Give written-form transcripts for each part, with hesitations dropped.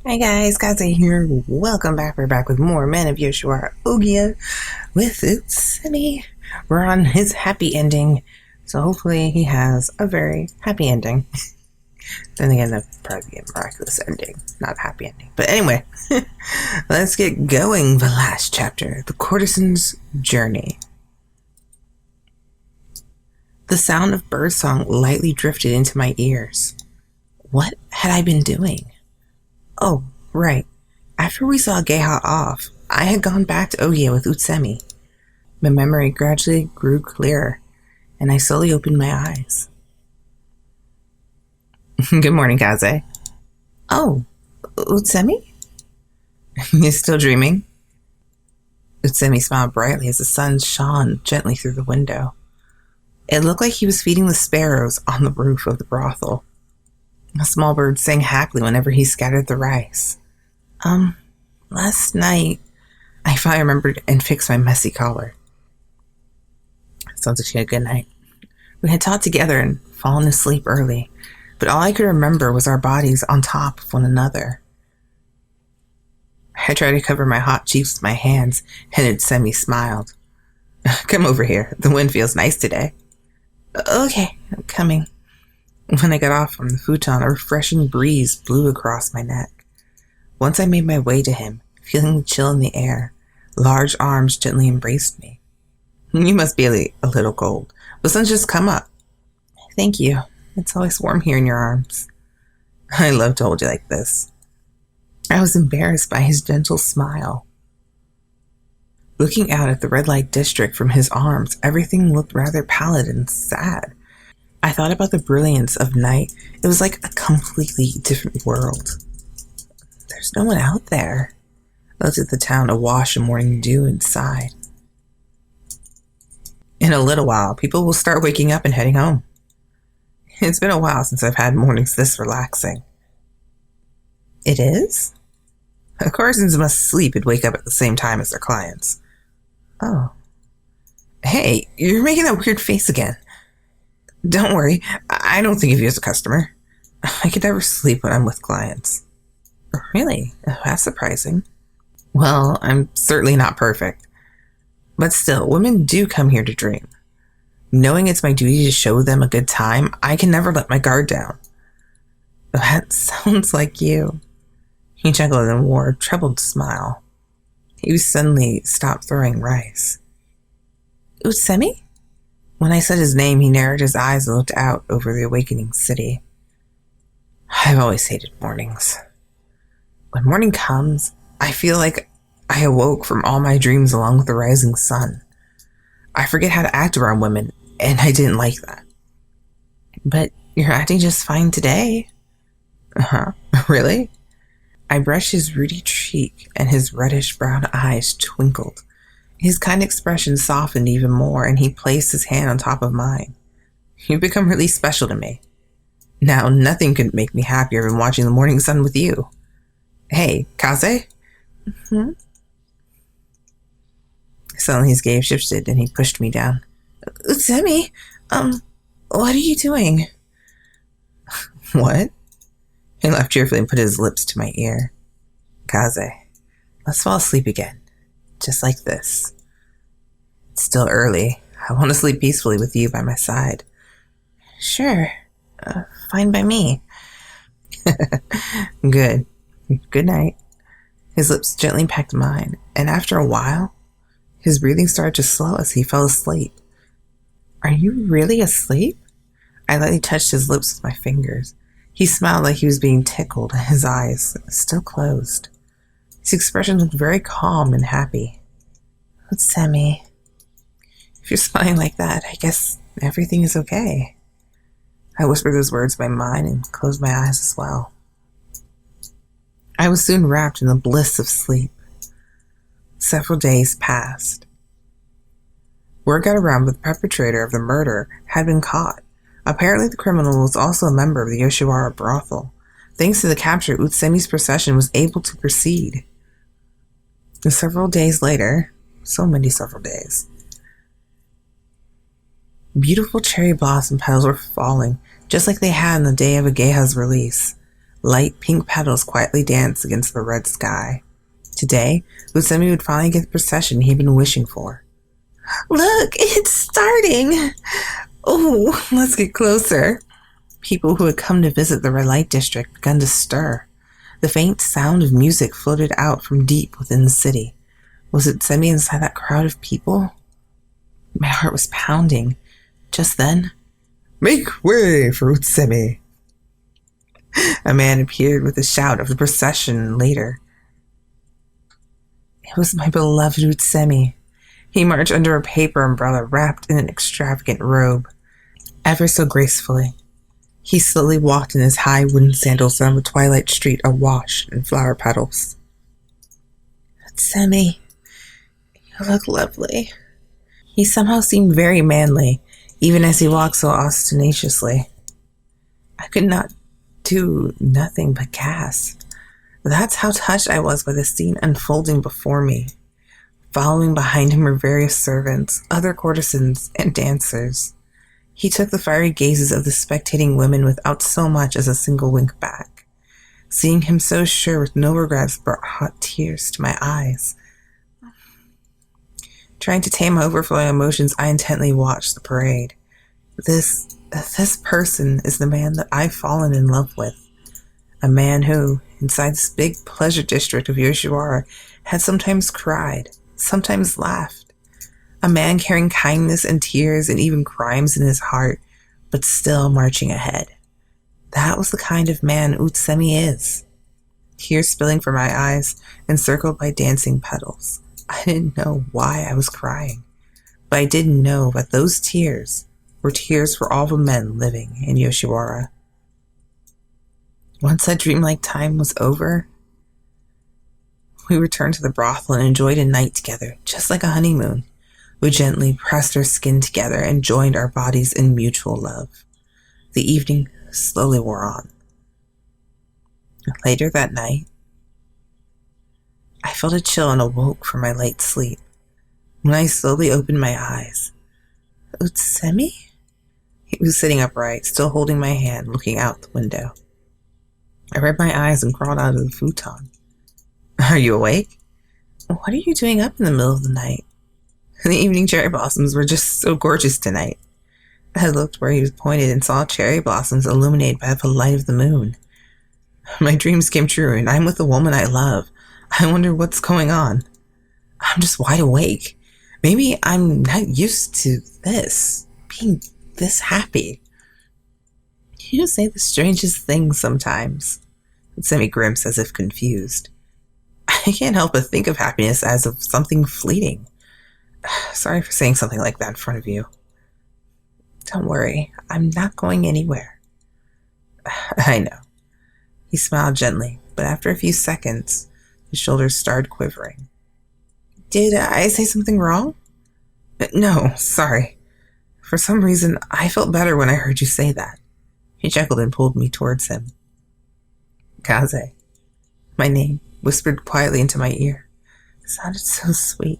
Hi guys, Kaze here. Welcome back. We're back with more Men of Yoshiwara Ohgiya with Utsusemi. We're on his happy ending, so hopefully he has a very happy ending. Then again, that'd probably be a miraculous ending, not a happy ending. But anyway, let's get going. The last chapter, the courtesan's journey. The sound of birdsong lightly drifted into my ears. What had I been doing? Oh, right. After we saw Ageha off, I had gone back to Ohgiya with Utsusemi. My memory gradually grew clearer, and I slowly opened my eyes. Good morning, Kaze. Oh, Utsusemi? You still dreaming? Utsusemi smiled brightly as the sun shone gently through the window. It looked like he was feeding the sparrows on the roof of the brothel. A small bird sang happily whenever he scattered the rice. Last night, I finally remembered and fixed my messy collar. Sounds like she had a good night. We had taught together and fallen asleep early, but all I could remember was our bodies on top of one another. I tried to cover my hot cheeks with my hands, and Utsusemi smiled. Come over here. The wind feels nice today. Okay, I'm coming. When I got off from the futon, a refreshing breeze blew across my neck. Once I made my way to him, feeling the chill in the air, large arms gently embraced me. You must be a little cold. The sun's just come up. Thank you. It's always warm here in your arms. I love to hold you like this. I was embarrassed by his gentle smile. Looking out at the red light district from his arms, everything looked rather pallid and sad. I thought about the brilliance of night. It was like a completely different world. There's no one out there. I looked at the town awash in morning dew and sighed. In a little while, people will start waking up and heading home. It's been a while since I've had mornings this relaxing. It is? Courtesans must sleep and wake up at the same time as their clients. Oh. Hey, you're making that weird face again. Don't worry, I don't think of you as a customer. I could never sleep when I'm with clients. Really? Oh, that's surprising. Well, I'm certainly not perfect. But still, women do come here to dream. Knowing it's my duty to show them a good time, I can never let my guard down. That sounds like you. He chuckled and wore a troubled smile. He suddenly stopped throwing rice. Utsusemi? When I said his name, he narrowed his eyes and looked out over the awakening city. I've always hated mornings. When morning comes, I feel like I awoke from all my dreams along with the rising sun. I forget how to act around women, and I didn't like that. But you're acting just fine today. Uh-huh. Really? I brushed his ruddy cheek, and his reddish-brown eyes twinkled. His kind expression softened even more, and he placed his hand on top of mine. You've become really special to me. Now, nothing could make me happier than watching the morning sun with you. Hey, Kaze? Mm-hmm. Suddenly his gaze shifted, and he pushed me down. Utsusemi, what are you doing? What? He laughed cheerfully and put his lips to my ear. Kaze, let's fall asleep again. Just like this. It's still early. I want to sleep peacefully with you by my side. Sure. Fine by me. Good. Good night. His lips gently pecked mine, and after a while, his breathing started to slow as he fell asleep. Are you really asleep? I lightly touched his lips with my fingers. He smiled like he was being tickled, his eyes still closed. His expression looked very calm and happy. Utsusemi, if you're smiling like that, I guess everything is okay. I whispered those words by mine and closed my eyes as well. I was soon wrapped in the bliss of sleep. Several days passed. Word got around that the perpetrator of the murder had been caught. Apparently the criminal was also a member of the Yoshiwara brothel. Thanks to the capture, Utsusemi's procession was able to proceed. And several days later, several days, beautiful cherry blossom petals were falling, just like they had on the day of Ageha's release. Light pink petals quietly danced against the red sky. Today, Utsusemi would finally get the procession he'd been wishing for. Look, it's starting! Oh, let's get closer. People who had come to visit the red light district began to stir. The faint sound of music floated out from deep within the city. Was Utsusemi inside that crowd of people? My heart was pounding. Just then, make way for Utsusemi! A man appeared with a shout of the procession later. It was my beloved Utsusemi. He marched under a paper umbrella wrapped in an extravagant robe. Ever so gracefully, he slowly walked in his high wooden sandals down the twilight street awash in flower petals. Utsusemi, you look lovely. He somehow seemed very manly, even as he walked so ostentatiously. I could not do nothing but gasp. That's how touched I was by the scene unfolding before me. Following behind him were various servants, other courtesans, and dancers. He took the fiery gazes of the spectating women without so much as a single wink back. Seeing him so sure with no regrets brought hot tears to my eyes. Trying to tame my overflowing emotions, I intently watched the parade. This person is the man that I've fallen in love with. A man who, inside this big pleasure district of Yoshiwara, had sometimes cried, sometimes laughed. A man carrying kindness and tears and even crimes in his heart, but still marching ahead. That was the kind of man Utsusemi is. Tears spilling from my eyes, encircled by dancing petals. I didn't know why I was crying, but I did know that those tears were tears for all the men living in Yoshiwara. Once that dreamlike time was over, we returned to the brothel and enjoyed a night together, just like a honeymoon. We gently pressed our skin together and joined our bodies in mutual love. The evening slowly wore on. Later that night, I felt a chill and awoke from my light sleep. When I slowly opened my eyes, Utsusemi? He was sitting upright, still holding my hand, looking out the window. I rubbed my eyes and crawled out of the futon. Are you awake? What are you doing up in the middle of the night? The evening cherry blossoms were just so gorgeous tonight. I looked where he was pointed and saw cherry blossoms illuminated by the light of the moon. My dreams came true, and I'm with the woman I love. I wonder what's going on. I'm just wide awake. Maybe I'm not used to this, being this happy. You say the strangest things sometimes. Utsusemi grimaced as if confused. I can't help but think of happiness as of something fleeting. Sorry for saying something like that in front of you. Don't worry, I'm not going anywhere. I know. He smiled gently, but after a few seconds, his shoulders started quivering. Did I say something wrong? No, sorry. For some reason, I felt better when I heard you say that. He chuckled and pulled me towards him. Kaze, my name, whispered quietly into my ear. It sounded so sweet.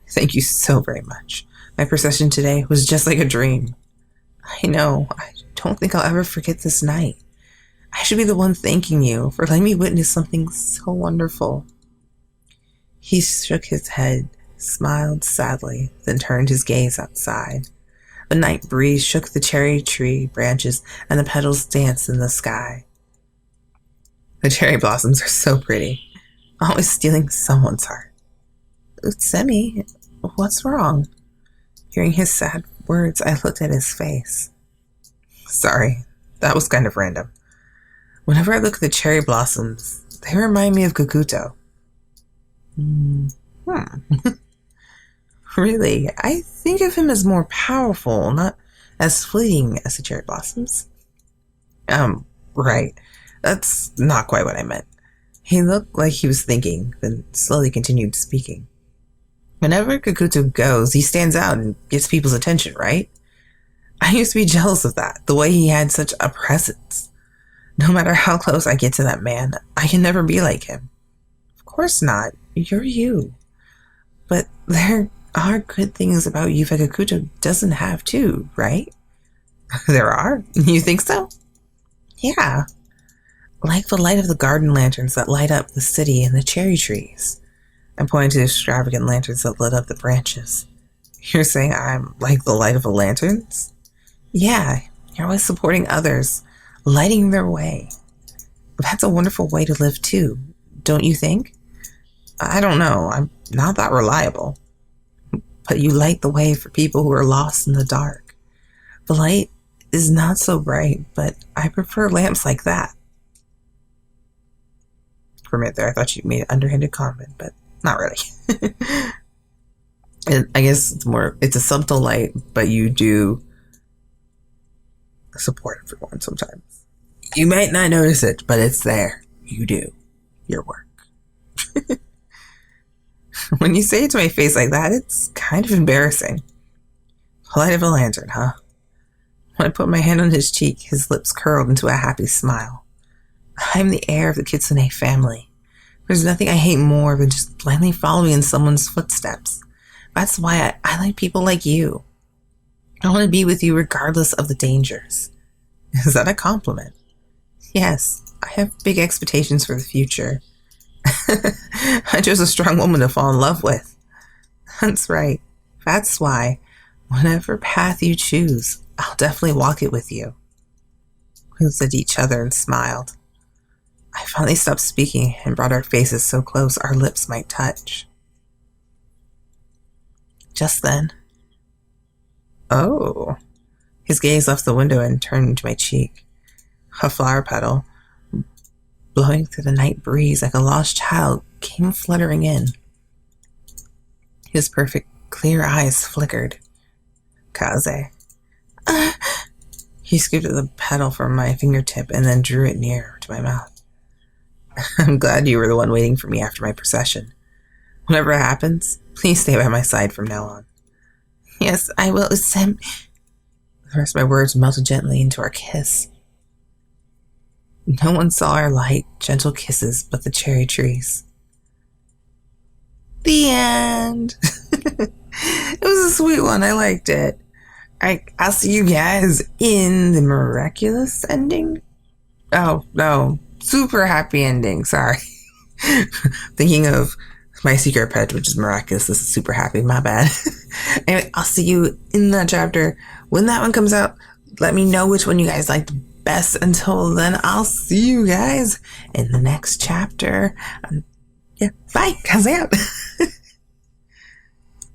Thank you so very much. My procession today was just like a dream. I know, I don't think I'll ever forget this night. I should be the one thanking you for letting me witness something so wonderful. He shook his head, smiled sadly, then turned his gaze outside. The night breeze shook the cherry tree branches and the petals danced in the sky. The cherry blossoms are so pretty, always stealing someone's heart. Utsusemi, what's wrong? Hearing his sad words, I looked at his face. Sorry, that was kind of random. Whenever I look at the cherry blossoms, they remind me of Gakuto. Really, I think of him as more powerful, not as fleeting as the cherry blossoms. Right. That's not quite what I meant. He looked like he was thinking, then slowly continued speaking. Whenever Gakuto goes, he stands out and gets people's attention, right? I used to be jealous of that, the way he had such a presence. No matter how close I get to that man, I can never be like him. Of course not. You're you. But there are good things about you that Gakuto doesn't have too, right? There are? You think so? Yeah. Like the light of the garden lanterns that light up the city and the cherry trees. I pointed to extravagant lanterns that lit up the branches. You're saying I'm like the light of the lanterns? Yeah, you're always supporting others, lighting their way. That's a wonderful way to live too, don't you think? I don't know, I'm not that reliable. But you light the way for people who are lost in the dark. The light is not so bright, but I prefer lamps like that. For a minute there, I thought you made an underhanded comment, but not really. I guess it's a subtle light, but you do support everyone sometimes. You might not notice it, but it's there. You do your work. When you say it to my face like that, it's kind of embarrassing. Light of a lantern, huh? When I put my hand on his cheek, his lips curled into a happy smile. I'm the heir of the Kitsune family. There's nothing I hate more than just blindly following in someone's footsteps. That's why I like people like you. I want to be with you regardless of the dangers. Is that a compliment? Yes, I have big expectations for the future. I chose a strong woman to fall in love with. That's right. That's why, whatever path you choose, I'll definitely walk it with you. We looked at each other and smiled. I finally stopped speaking and brought our faces so close our lips might touch. Just then, oh, his gaze left the window and turned to my cheek. A flower petal, blowing through the night breeze like a lost child, came fluttering in. His perfect, clear eyes flickered. Kaze. He scooped the petal from my fingertip and then drew it near to my mouth. I'm glad you were the one waiting for me after my procession. Whatever happens, please stay by my side from now on. Yes, I will, Utsusemi. The rest of my words melted gently into our kiss. No one saw our light, gentle kisses but the cherry trees. The end. It was a sweet one. I liked it. I'll see you guys in the miraculous ending. Oh, no. Super happy ending. Sorry. Thinking of my secret pet, which is miraculous. This is super happy. My bad. Anyway, I'll see you in that chapter. When that one comes out, let me know which one you guys liked best. Until then, I'll see you guys in the next chapter. Yeah, bye. Kaze out.